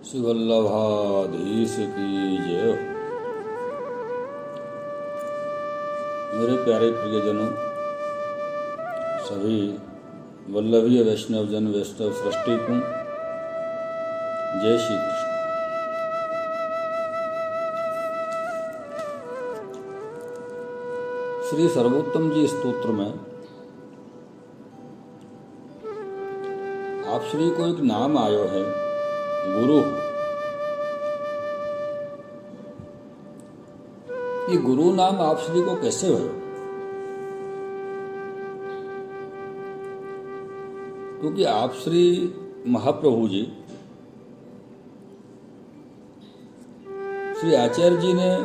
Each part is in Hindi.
श्री वल्लभाधीश की जय। मेरे प्यारे प्रियजनों, सभी वल्लभीय वैष्णव जन वैष्णव सृष्टि को जय श्री कृष्ण। श्री सर्वोत्तम जी स्तोत्र में आप श्री को एक नाम आयो है, गुरु। ये गुरु नाम आप श्री को कैसे हो? क्योंकि आप श्री महाप्रभु जी श्री आचार्य जी ने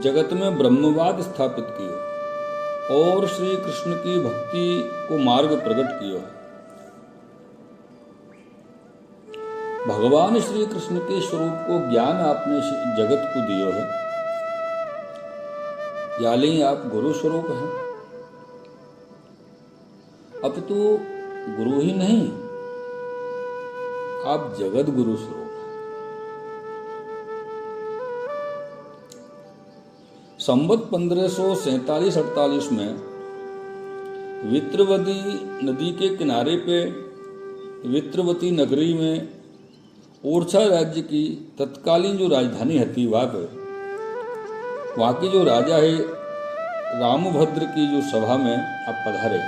जगत में ब्रह्मवाद स्थापित किया और श्री कृष्ण की भक्ति को मार्ग प्रकट किया है। भगवान श्री कृष्ण के स्वरूप को ज्ञान आपने जगत को दियो है, यानी आप गुरु स्वरूप हैं। अब तो गुरु ही नहीं, आप जगत गुरु स्वरूप हैं। संवत 1547-48 में वित्रवती नदी के किनारे पे वित्रवती नगरी में ओरछा राज्य की तत्कालीन जो राजधानी थी वहाँ की जो राजा है रामभद्र की जो सभा में आप पधारे।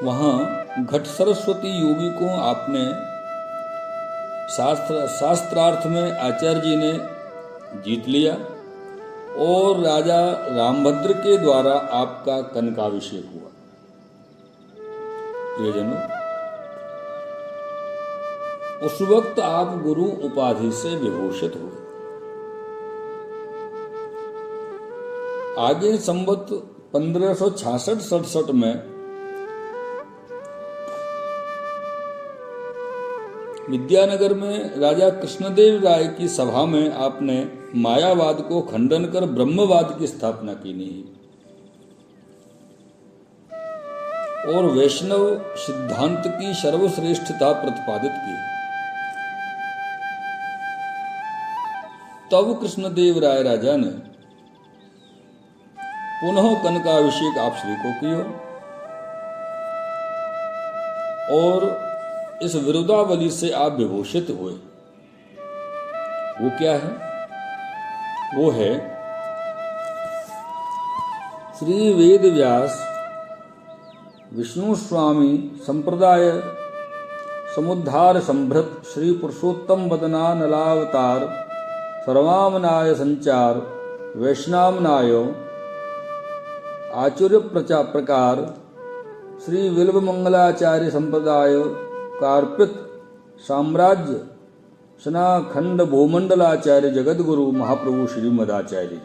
वहाँ घट सरस्वती योगी को आपने शास्त्रार्थ में आचार्य जी ने जीत लिया और राजा रामभद्र के द्वारा आपका कनकाभिषेक हुआ। प्रियजनों, उस वक्त आप गुरु उपाधि से विभूषित हुए। आगे संवत 1566-67 में विद्यानगर में राजा कृष्णदेव राय की सभा में आपने मायावाद को खंडन कर ब्रह्मवाद की स्थापना की नहीं और वैष्णव सिद्धांत की सर्वश्रेष्ठता प्रतिपादित की। तब कृष्णदेव राय राजा ने पुनः कनकाभिषेक आप श्री को किया और इस विरुद्धावली से आप विभूषित हुए। वो क्या है? वो है श्री वेद व्यास विष्णु स्वामी संप्रदाय समुद्धार संभृत श्री पुरुषोत्तम वदना नलावतार सर्वामनाय संचार वैष्णवनायो आचुर्य प्रकार श्री विल्व मंगलाचार्य संप्रदाय कार्पित साम्राज्य सनाखंड भूमंडलाचार्य जगतगुरु महाप्रभु श्रीमदाचार्य जी।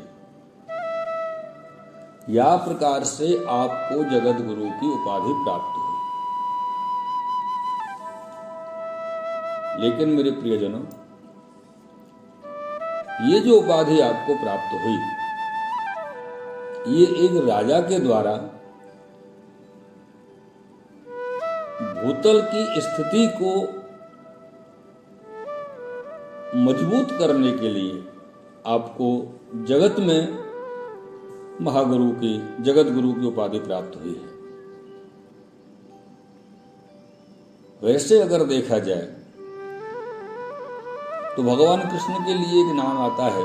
या प्रकार से आपको जगत गुरु की उपाधि प्राप्त हुई। लेकिन मेरे प्रियजनों, ये जो उपाधि आपको प्राप्त हुई, ये एक राजा के द्वारा भूतल की स्थिति को मजबूत करने के लिए आपको जगत में महागुरु की जगत गुरु की उपाधि प्राप्त हुई है। वैसे अगर देखा जाए तो भगवान कृष्ण के लिए एक नाम आता है,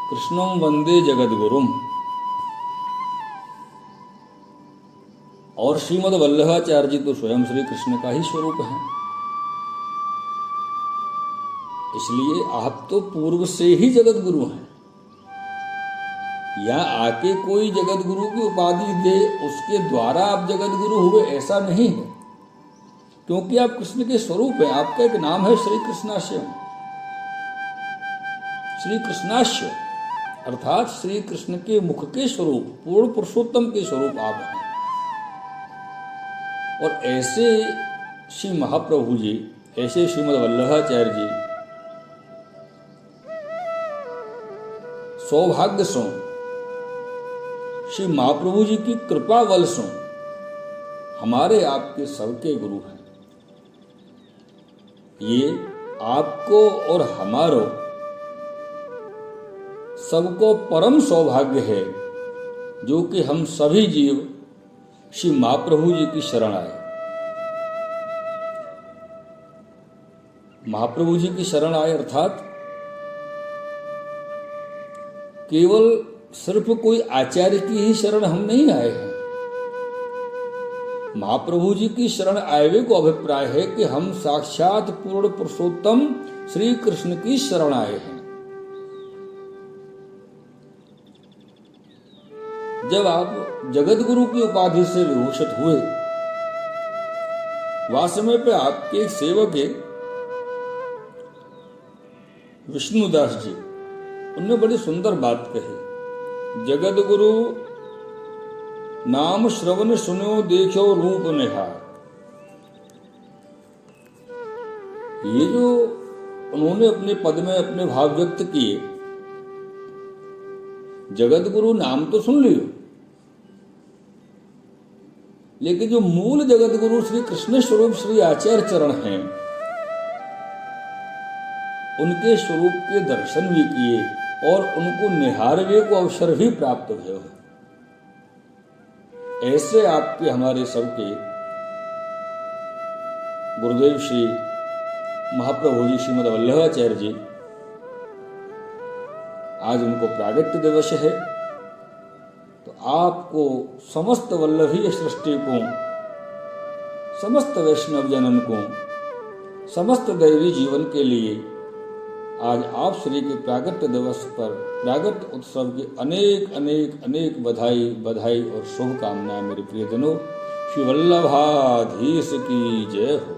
कृष्णम वंदे जगत गुरुम। और श्रीमद वल्लभाचार्य जी तो स्वयं श्री कृष्ण का ही स्वरूप है। इसलिए आप तो पूर्व से ही जगत गुरु हैं। या आके कोई जगत गुरु की उपाधि दे उसके द्वारा आप जगत गुरु हुए, ऐसा नहीं है। क्योंकि आप कृष्ण के स्वरूप हैं। आपका एक नाम है श्री कृष्णाश्य। श्री कृष्णाश्य अर्थात श्री कृष्ण के मुख के स्वरूप, पूर्ण पुरुषोत्तम के स्वरूप आप हैं। और ऐसे श्री महाप्रभु जी, ऐसे श्रीमद वल्लभाचार्य जी सौभाग्य सो श्री महाप्रभु जी की कृपा बल से हमारे आपके सबके गुरु हैं। ये आपको और हमारो सबको परम सौभाग्य है जो कि हम सभी जीव श्री महाप्रभु जी की शरण आए। महाप्रभु जी की शरण आए अर्थात केवल सिर्फ कोई आचार्य की ही शरण हम नहीं आए हैं। महाप्रभु जी की शरण आए को अभिप्राय है कि हम साक्षात पूर्ण पुरुषोत्तम श्री कृष्ण की शरण आए हैं। जब आप जगत गुरु की उपाधि से विभूषित हुए, वह समय पे आपके एक सेवक है विष्णुदास जी, उनने बड़ी सुंदर बात कही। जगत गुरु नाम श्रवण सुनो देखो रूप निहार। ये जो उन्होंने अपने पद में अपने भाव व्यक्त किए, जगत गुरु नाम तो सुन लियो, लेकिन जो मूल जगत गुरु श्री कृष्ण स्वरूप श्री आचार्य चरण हैं, उनके स्वरूप के दर्शन भी किए और उनको निहारवे को अवसर भी प्राप्त भयो है। ऐसे आपके हमारे सबके गुरुदेव श्री महाप्रभु जी श्रीमद वल्लभाचार्य जी, आज उनको प्रागट्य दिवस है। तो आपको समस्त वल्लभीय सृष्टि को, समस्त वैष्णव जनन को, समस्त दैवी जीवन के लिए आज आप श्री के प्रागट्य दिवस पर प्रागट्य उत्सव की अनेक अनेक अनेक बधाई बधाई और शुभकामनाएं मेरे प्रियजनों। श्री वल्लभाधीश की जय हो।